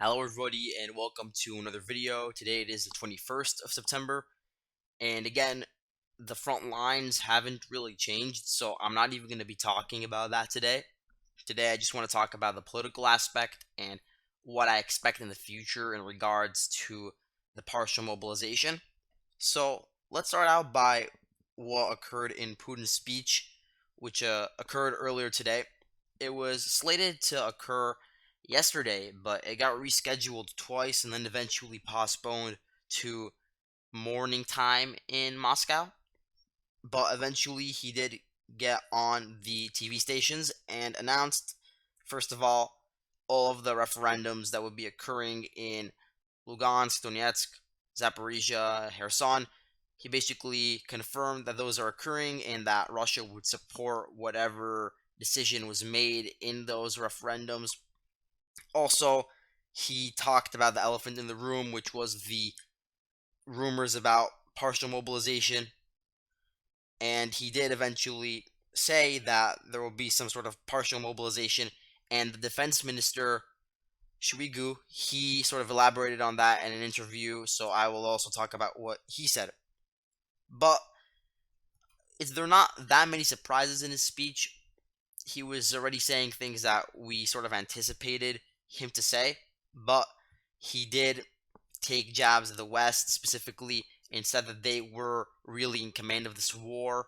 Hello everybody and welcome to another video. Today it is the 21st of September, and again the front lines haven't really changed, so I'm not even going to be talking about that today. Today I just want to talk about the political aspect and what I expect in the future in regards to the partial mobilization. So let's start out by what occurred in Putin's speech, which occurred earlier today. It was slated to occur yesterday, but it got rescheduled twice and then eventually postponed to morning time in Moscow. But eventually he did get on the TV stations and announced, first of all of the referendums that would be occurring in Lugansk, Donetsk, Zaporizhia, Kherson. He basically confirmed that those are occurring and that Russia would support whatever decision was made in those referendums. Also, he talked about the elephant in the room, which was the rumors about partial mobilization. And he did eventually say that there will be some sort of partial mobilization. And the defense minister, Shoigu, he sort of elaborated on that in an interview. So I will also talk about what he said. But there are not that many surprises in his speech. He was already saying things that we sort of anticipated him to say, but he did take jabs at the West specifically and said that they were really in command of this war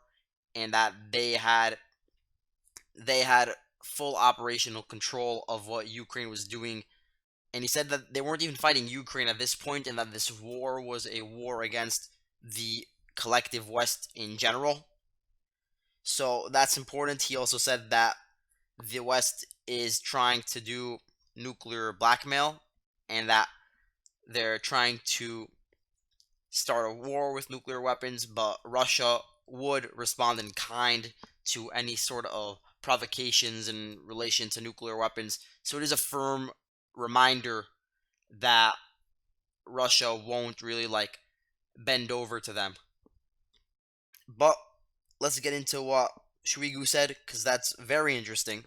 and that they had full operational control of what Ukraine was doing. And he said that they weren't even fighting Ukraine at this point and that this war was a war against the collective West in general. So that's important. He also said that the West is trying to do nuclear blackmail and that they're trying to start a war with nuclear weapons, but Russia would respond in kind to any sort of provocations in relation to nuclear weapons. So it is a firm reminder that Russia won't really bend over to them. But let's get into what Shoigu said, because that's very interesting.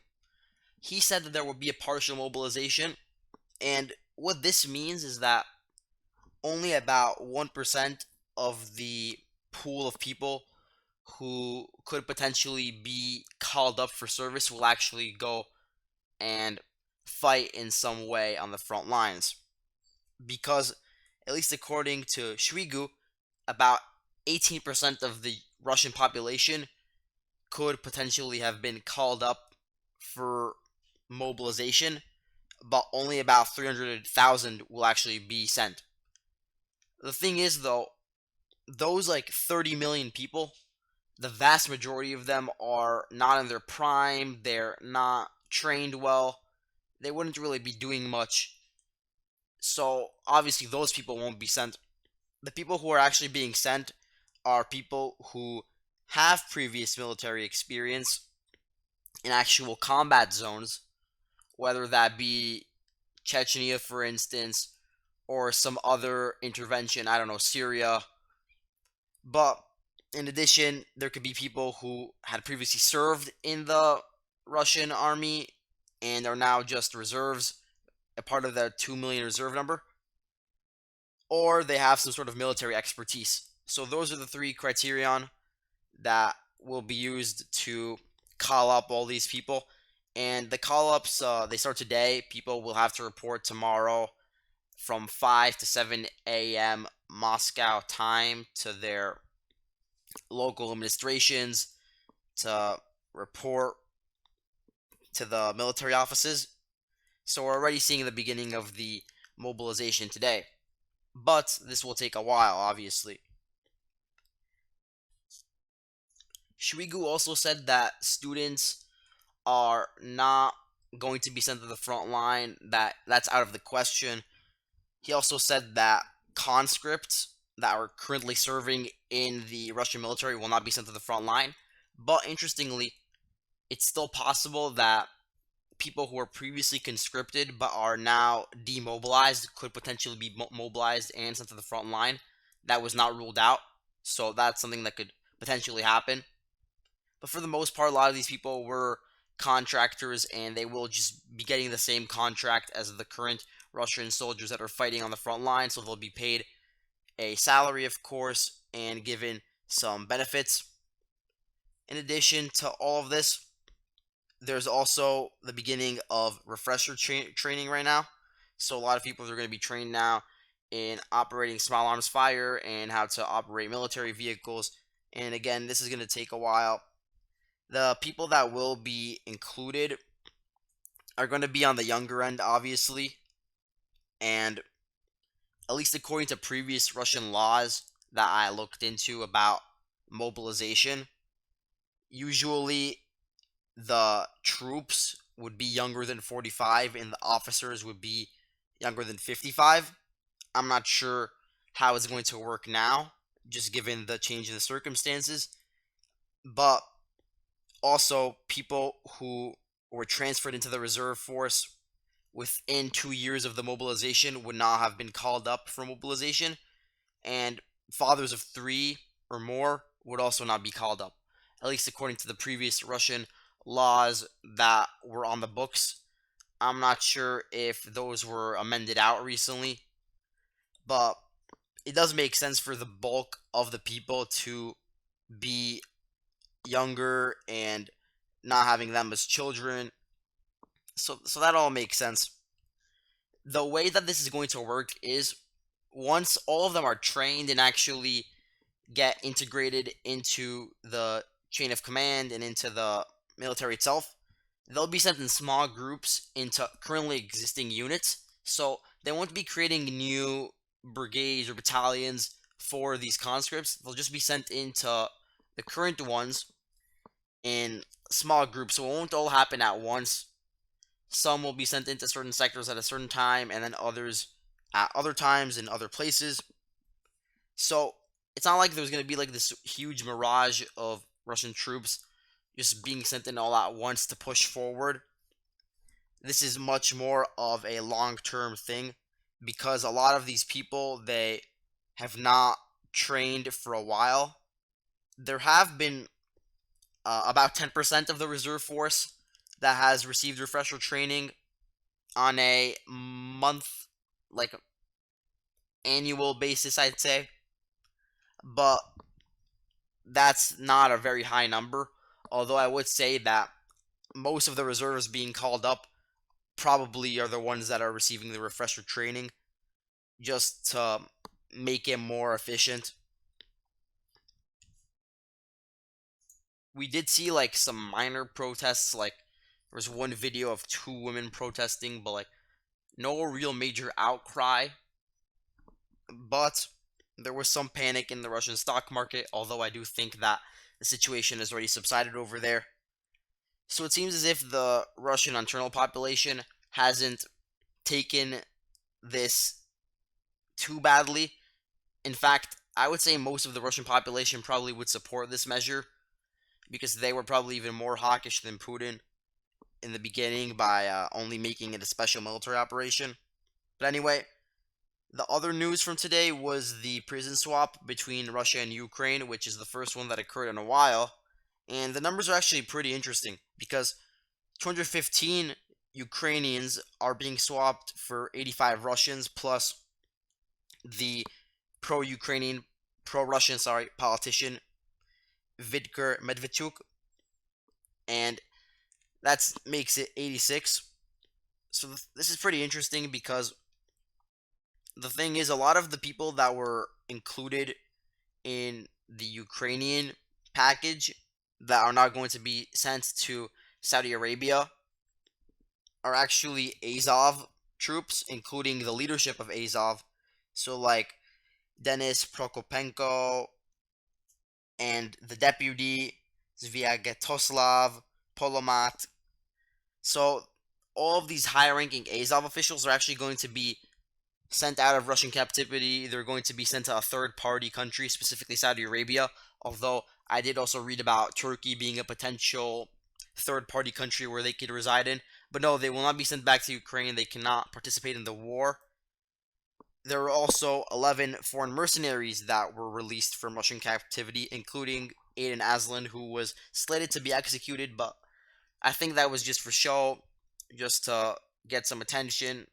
He said that there will be a partial mobilization, and what this means is that only about 1% of the pool of people who could potentially be called up for service will actually go and fight in some way on the front lines. Because, at least according to Shoigu, about 18% of the Russian population could potentially have been called up for mobilization, but only about 300,000 will actually be sent. The thing is, though, those 30 million people, the vast majority of them are not in their prime, they're not trained well, they wouldn't really be doing much. So, obviously, those people won't be sent. The people who are actually being sent are people who have previous military experience in actual combat zones, whether that be Chechnya, for instance, or some other intervention, I don't know, Syria. But in addition, there could be people who had previously served in the Russian army and are now just reserves, a part of the 2 million reserve number, or they have some sort of military expertise. So those are the three criterion that will be used to call up all these people. And the call ups, they start today. People will have to report tomorrow from 5 to 7 a.m. Moscow time to their local administrations to report to the military offices. So we're already seeing the beginning of the mobilization today. But this will take a while, obviously. Shoigu also said that students are not going to be sent to the front line, that's out of the question. He also said that conscripts that are currently serving in the Russian military will not be sent to the front line. But interestingly, it's still possible that people who were previously conscripted but are now demobilized could potentially be mobilized and sent to the front line. That was not ruled out. So that's something that could potentially happen. But for the most part, a lot of these people were contractors and they will just be getting the same contract as the current Russian soldiers that are fighting on the front line, so they'll be paid a salary, of course, and given some benefits. In addition to all of this, there's also the beginning of refresher training right now. So a lot of people are going to be trained now in operating small arms fire and how to operate military vehicles. And again, this is going to take a while. The people that will be included are going to be on the younger end, obviously, and at least according to previous Russian laws that I looked into about mobilization, usually the troops would be younger than 45 and the officers would be younger than 55. I'm not sure how it's going to work now, just given the change in the circumstances. But also, people who were transferred into the reserve force within 2 years of the mobilization would not have been called up for mobilization, and fathers of three or more would also not be called up, at least according to the previous Russian laws that were on the books. I'm not sure if those were amended out recently, but it does make sense for the bulk of the people to be younger and not having them as children. So that all makes sense. The way that this is going to work is once all of them are trained and actually get integrated into the chain of command and into the military itself, they'll be sent in small groups into currently existing units. So they won't be creating new brigades or battalions for these conscripts. They'll just be sent into the current ones in small groups. So it won't all happen at once. Some will be sent into certain sectors at a certain time, and then others at other times in other places. So it's not like there's going to be like this huge mirage of Russian troops just being sent in all at once to push forward. This is much more of a long-term thing because a lot of these people, they have not trained for a while. There have been about 10% of the reserve force that has received refresher training on a month, like annual basis, I'd say. But that's not a very high number. Although I would say that most of the reserves being called up probably are the ones that are receiving the refresher training just to make it more efficient. We did see like some minor protests, like there was one video of two women protesting, but like no real major outcry. But there was some panic in the Russian stock market, although I do think that the situation has already subsided over there. So it seems as if the Russian internal population hasn't taken this too badly. In fact, I would say most of the Russian population probably would support this measure because they were probably even more hawkish than Putin in the beginning by only making it a special military operation. But anyway, the other news from today was the prison swap between Russia and Ukraine, which is the first one that occurred in a while. And the numbers are actually pretty interesting because 215 Ukrainians are being swapped for 85 Russians, plus the pro-Ukrainian, pro-Russian, politician Viktor Medvedchuk, and that makes it 86. So this is pretty interesting because the thing is, a lot of the people that were included in the Ukrainian package that are not going to be sent to Saudi Arabia are actually Azov troops, including the leadership of Azov. So, like Denis Prokopenko and the deputy Zviagatoslav Polomat. So, all of these high ranking Azov officials are actually going to be sent out of Russian captivity. They're going to be sent to a third party country, specifically Saudi Arabia. Although I did also read about Turkey being a potential third party country where they could reside in. But no, they will not be sent back to Ukraine. They cannot participate in the war. There were also 11 foreign mercenaries that were released from Russian captivity, including Aiden Aslan, who was slated to be executed, but I think that was just for show, just to get some attention.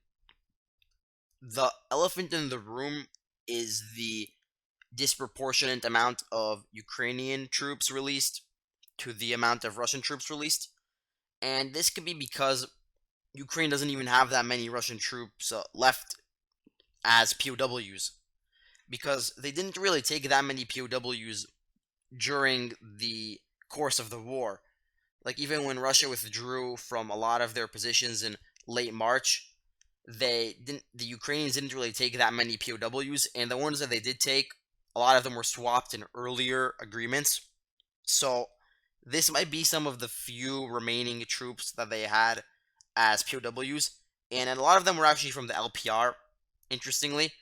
The elephant in the room is the disproportionate amount of Ukrainian troops released to the amount of Russian troops released. And this could be because Ukraine doesn't even have that many Russian troops left as POWs, because they didn't really take that many POWs during the course of the war. Like, even when Russia withdrew from a lot of their positions in late March, the Ukrainians didn't really take that many POWs, and the ones that they did take, a lot of them were swapped in earlier agreements. So this might be some of the few remaining troops that they had as POWs, and a lot of them were actually from the LPR, interestingly.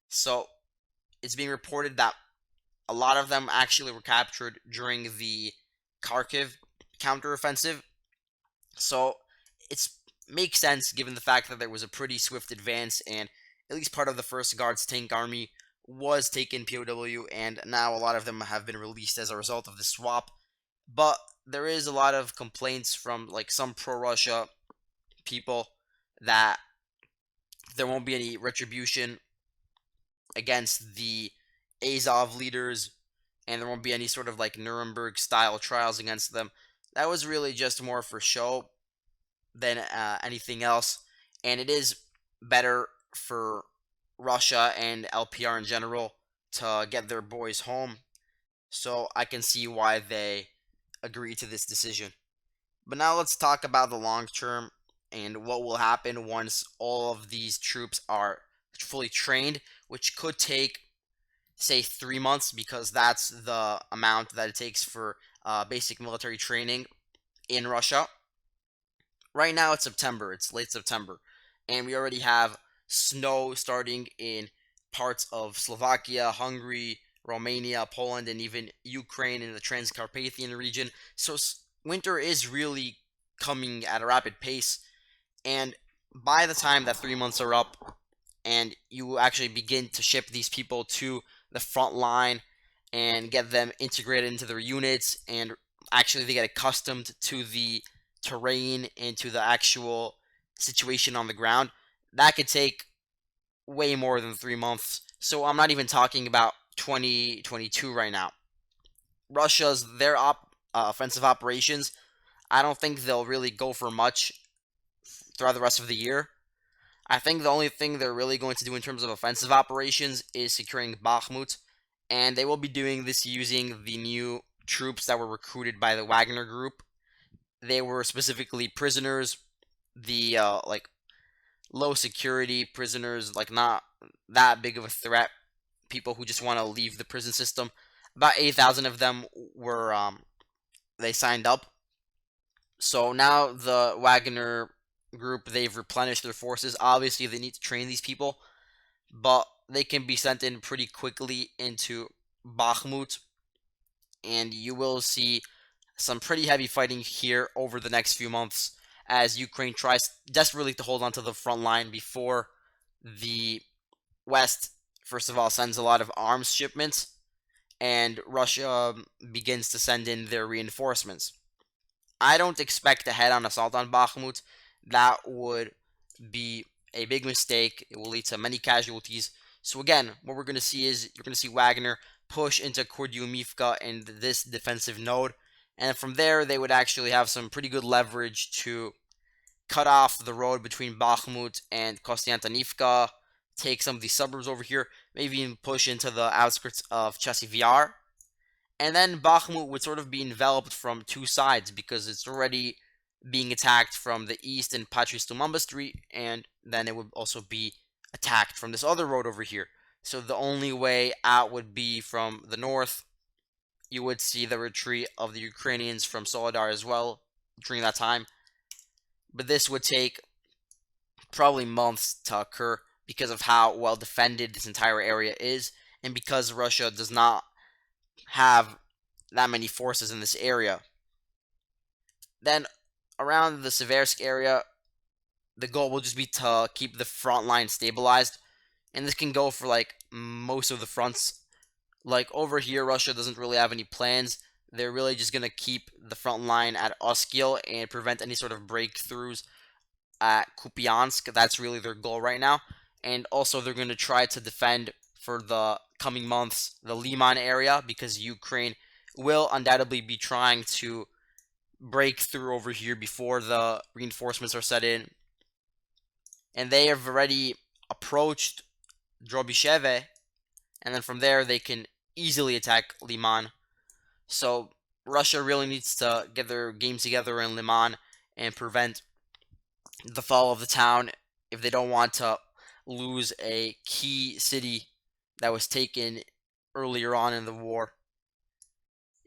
So it's being reported that a lot of them actually were captured during the Kharkiv counteroffensive. So it's makes sense given the fact that there was a pretty swift advance, and at least part of the First Guards tank army was taken POW, and now a lot of them have been released as a result of the swap. But there is a lot of complaints from like some pro-Russia people that there won't be any retribution against the Azov leaders, and there won't be any sort of like Nuremberg style trials against them. That was really just more for show than anything else, and it is better for Russia and LPR in general to get their boys home. So I can see why they agree to this decision. But now let's talk about the long term and what will happen once all of these troops are fully trained, which could take, say, 3 months, because that's the amount that it takes for basic military training in Russia. Right now it's September, it's late September, and we already have snow starting in parts of Slovakia, Hungary, Romania, Poland, and even Ukraine in the Transcarpathian region. So winter is really coming at a rapid pace, and by the time that 3 months are up and you actually begin to ship these people to the front line and get them integrated into their units, and actually they get accustomed to the terrain and to the actual situation on the ground, that could take way more than 3 months. So I'm not even talking about 2022 right now. Russia's their offensive operations, I don't think they'll really go for much throughout the rest of the year. I think the only thing they're really going to do in terms of offensive operations is securing Bakhmut, and they will be doing this using the new troops that were recruited by the Wagner Group. They were specifically prisoners, the like low security prisoners, like not that big of a threat. People who just want to leave the prison system. About 8,000 of them were they signed up. So now the Wagner Group, they've replenished their forces. Obviously, they need to train these people, but they can be sent in pretty quickly into Bakhmut, and you will see some pretty heavy fighting here over the next few months as Ukraine tries desperately to hold on to the front line before the West, first of all, sends a lot of arms shipments, and Russia begins to send in their reinforcements. I don't expect a head-on assault on Bakhmut. That would be a big mistake. It will lead to many casualties. So again, what we're going to see is you're going to see Wagner push into Kurdyumivka and this defensive node, and from there they would actually have some pretty good leverage to cut off the road between Bakhmut and Kostiantynivka, take some of these suburbs over here, maybe even push into the outskirts of Chasiv, and then Bakhmut would sort of be enveloped from two sides because it's already being attacked from the east in Patrice Lumumba Street, and then it would also be attacked from this other road over here. So the only way out would be from the north. You would see the retreat of the Ukrainians from Solidar as well during that time. But this would take probably months to occur because of how well defended this entire area is, and because Russia does not have that many forces in this area. Then around the Seversk area, the goal will just be to keep the front line stabilized, and this can go for like most of the fronts. Like over here, Russia doesn't really have any plans. They're really just gonna keep the front line at Oskil and prevent any sort of breakthroughs at Kupiansk. That's really their goal right now. and also they're going to try to defend for the coming months the Liman area, because Ukraine will undoubtedly be trying to break through over here before the reinforcements are set in. And they have already approached Drobysheve, and then from there they can easily attack Liman. So Russia really needs to get their games together in Liman and prevent the fall of the town if they don't want to lose a key city that was taken earlier on in the war.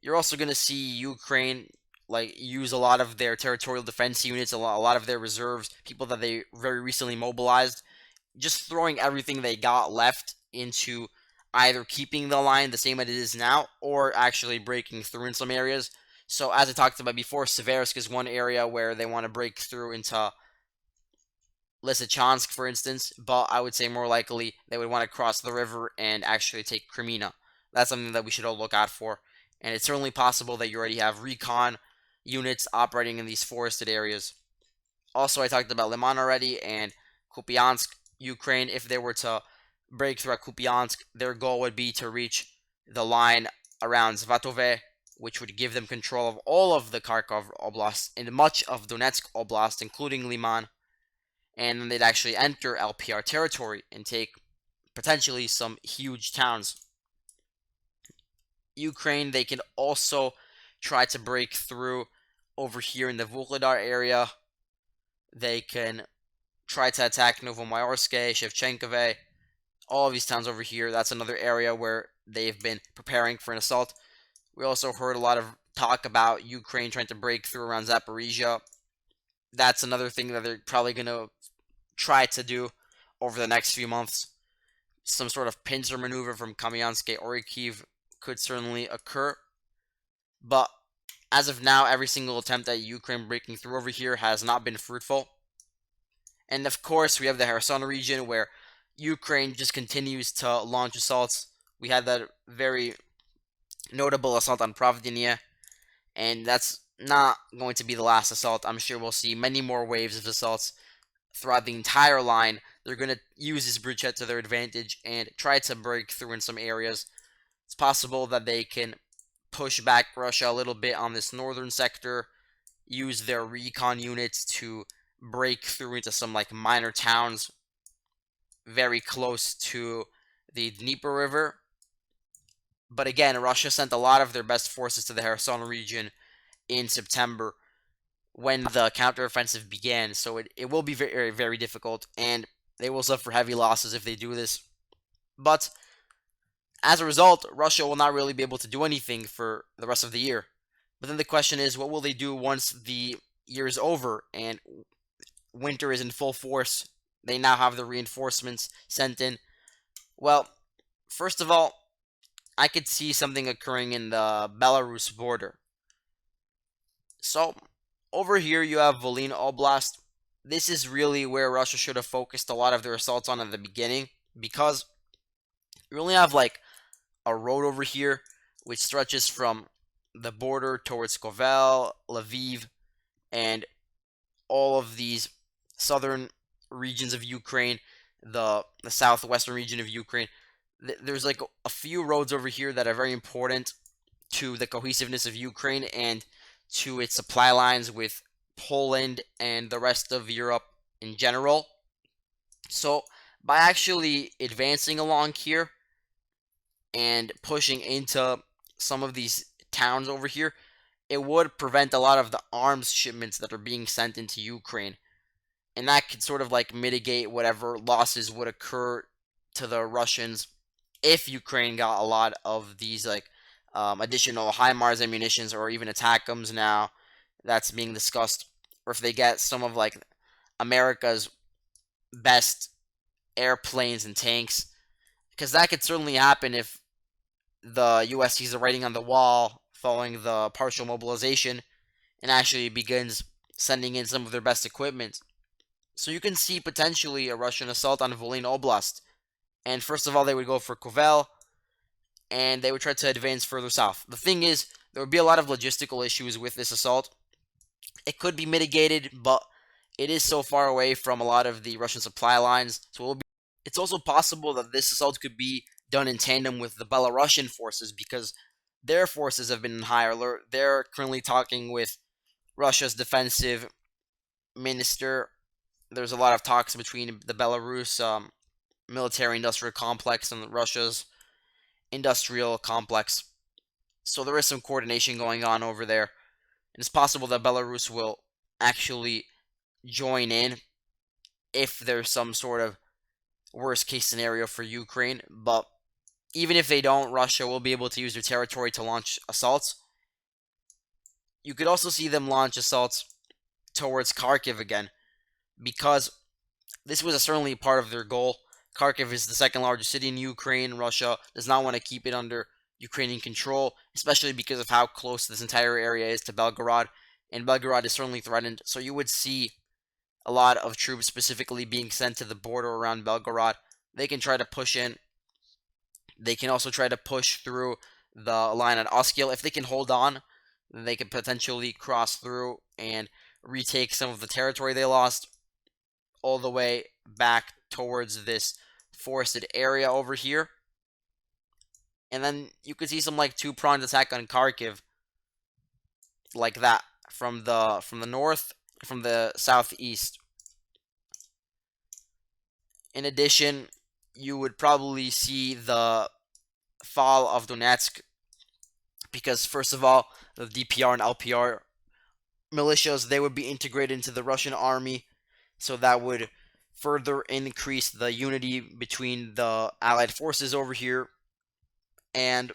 You're also going to see Ukraine use a lot of their territorial defense units, a lot of their reserves, people that they very recently mobilized, just throwing everything they got left into either keeping the line the same as it is now or actually breaking through in some areas. So as I talked about before, Seversk is one area where they want to break through into Lysychansk, for instance, but I would say more likely they would want to cross the river and actually take Crimea. That's something that we should all look out for. And it's certainly possible that you already have recon units operating in these forested areas. Also, I talked about Liman already, and Kupiansk, Ukraine. If they were to break through at Kupiansk, their goal would be to reach the line around Svatove, which would give them control of all of the Kharkov Oblast and much of Donetsk Oblast, including Liman. And then they'd actually enter LPR territory and take potentially some huge towns. Ukraine, they can also try to break through over here in the Vuhledar area. They can try to attack Novomayorske, Shevchenkove, all of these towns over here. That's another area where they've been preparing for an assault. We also heard a lot of talk about Ukraine trying to break through around Zaporizhia. That's another thing that they're probably going to try to do over the next few months. Some sort of pincer maneuver from Kamyanske or Kyiv could certainly occur. But as of now, every single attempt at Ukraine breaking through over here has not been fruitful. And of course, we have the Kherson region where Ukraine just continues to launch assaults. We had that very notable assault on Pravdenia, and that's not going to be the last assault. I'm sure we'll see many more waves of assaults throughout the entire line. They're going to use this bridgehead to their advantage and try to break through in some areas. It's possible that they can push back Russia a little bit on this northern sector, use their recon units to break through into some minor towns very close to the Dnieper River. But again, Russia sent a lot of their best forces to the Kherson region in September when the counteroffensive began, so it will be very, very difficult, and they will suffer heavy losses if they do this. But as a result, Russia will not really be able to do anything for the rest of the year. But then the question is, what will they do once the year is over and winter is in full force? They now have the reinforcements sent in. Well, first of all, I could see something occurring in the Belarus border. So, over here you have Volyn Oblast. This is really where Russia should have focused a lot of their assaults on at the beginning, because you only have a road over here which stretches from the border towards Kovel, Lviv, and all of these southern regions of Ukraine, the southwestern region of Ukraine. There's a few roads over here that are very important to the cohesiveness of Ukraine and to its supply lines with Poland and the rest of Europe in general. So by actually advancing along here and pushing into some of these towns over here, it would prevent a lot of the arms shipments that are being sent into Ukraine. And that could sort of mitigate whatever losses would occur to the Russians if Ukraine got a lot of these additional HIMARS ammunitions, or even ATACMS now that's being discussed, or if they get some of America's best airplanes and tanks, because that could certainly happen if the U.S. sees the writing on the wall following the partial mobilization and actually begins sending in some of their best equipment. So you can see potentially a Russian assault on Volyn Oblast. And first of all, they would go for Kovel, and they would try to advance further south. The thing is, there would be a lot of logistical issues with this assault. It could be mitigated, but it is so far away from a lot of the Russian supply lines, so It's also possible that this assault could be done in tandem with the Belarusian forces because their forces have been in high alert. They're currently talking with Russia's defensive minister. There's a lot of talks between the Belarus military industrial complex and Russia's industrial complex. So there is some coordination going on over there. And it's possible that Belarus will actually join in if there's some sort of worst case scenario for Ukraine. But even if they don't, Russia will be able to use their territory to launch assaults. You could also see them launch assaults towards Kharkiv again because this was certainly part of their goal. Kharkiv is the second largest city in Ukraine. Russia does not want to keep it under Ukrainian control, especially because of how close this entire area is to Belgorod. And Belgorod is certainly threatened. So you would see a lot of troops specifically being sent to the border around Belgorod. They can try to push in. They can also try to push through the line at Oskil. If they can hold on, then they could potentially cross through and retake some of the territory they lost all the way back towards this forested area over here. And then you could see some like two-pronged attack on Kharkiv like that from the north, from the southeast. In addition, you would probably see the fall of Donetsk because first of all, the DPR and LPR militias, they would be integrated into the Russian army, so that would further increase the unity between the allied forces over here. And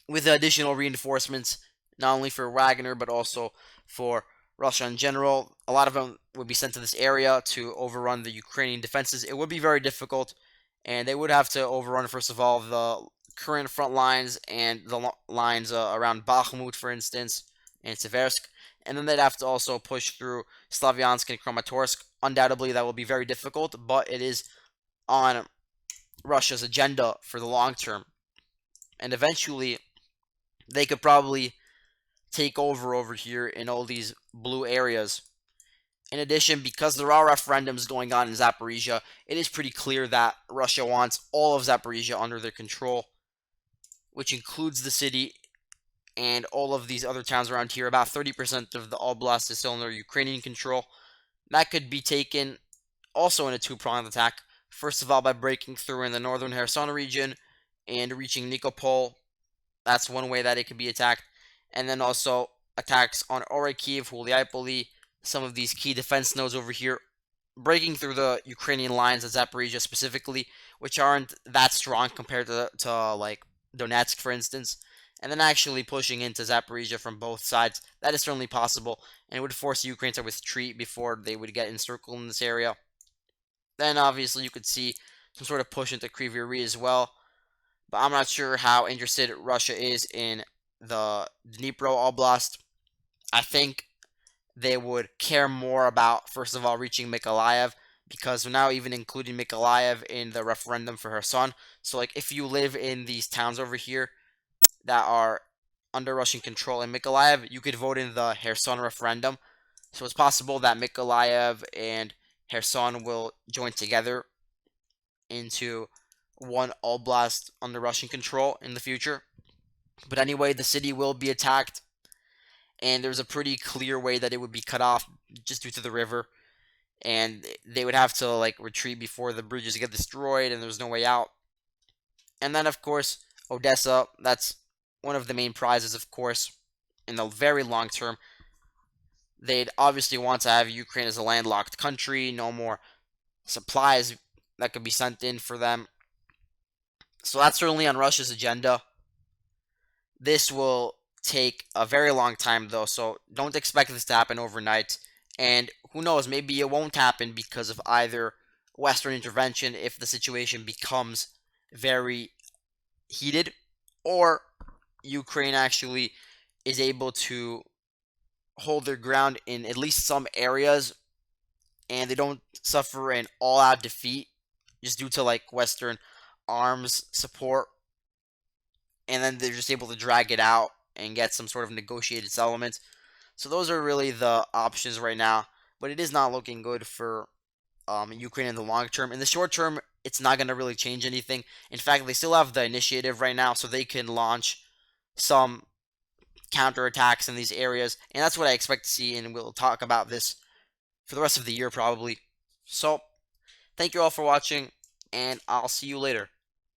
with the additional reinforcements, not only for Wagner but also for Russia in general, a lot of them would be sent to this area to overrun the Ukrainian defenses. It would be very difficult, and they would have to overrun, first of all, the current front lines and the lines around Bakhmut, for instance, and Seversk. And then they'd have to also push through Slavyansk and Kramatorsk. Undoubtedly, that will be very difficult, but it is on Russia's agenda for the long term. And eventually, they could probably take over here in all these blue areas. In addition, because there are referendums going on in Zaporizhia, it is pretty clear that Russia wants all of Zaporizhia under their control, which includes the city and all of these other towns around here. About 30% of the oblast is still under Ukrainian control. That could be taken also in a two-pronged attack. First of all, by breaking through in the northern Kherson region and reaching Nikopol. That's one way that it could be attacked. And then also attacks on Orikhiv, Huliaipoli, some of these key defense nodes over here, breaking through the Ukrainian lines at Zaporizhia specifically, which aren't that strong compared to like Donetsk, for instance, and then actually pushing into Zaporizhia from both sides. That is certainly possible, and it would force Ukraine to retreat before they would get encircled in this area. Then obviously you could see some sort of push into Kryvyi Rih as well, but I'm not sure how interested Russia is in the Dnipro Oblast. I think they would care more about, first of all, reaching Mykolaiv, because we're now even including Mykolaiv in the referendum for Kherson. So, like, if you live in these towns over here that are under Russian control in Mykolaiv, you could vote in the Kherson referendum. So it's possible that Mykolaiv and Kherson will join together into one oblast under Russian control in the future. But anyway, the city will be attacked, and there's a pretty clear way that it would be cut off just due to the river, and they would have to like retreat before the bridges get destroyed, and there's no way out. And then, of course, Odessa. That's one of the main prizes, of course, in the very long term. They'd obviously want to have Ukraine as a landlocked country, no more supplies that could be sent in for them. So that's certainly on Russia's agenda. This will take a very long time, though, so don't expect this to happen overnight. And who knows, maybe it won't happen because of either Western intervention if the situation becomes very heated, or Ukraine actually is able to hold their ground in at least some areas and they don't suffer an all out defeat just due to like Western arms support, and then they're just able to drag it out and get some sort of negotiated settlement. So those are really the options right now, but it is not looking good for Ukraine in the long term. In the short term, it's not going to really change anything. In fact, they still have the initiative right now, so they can launch some counterattacks in these areas, and that's what I expect to see. And we'll talk about this for the rest of the year probably. So, thank you all for watching, and I'll see you later.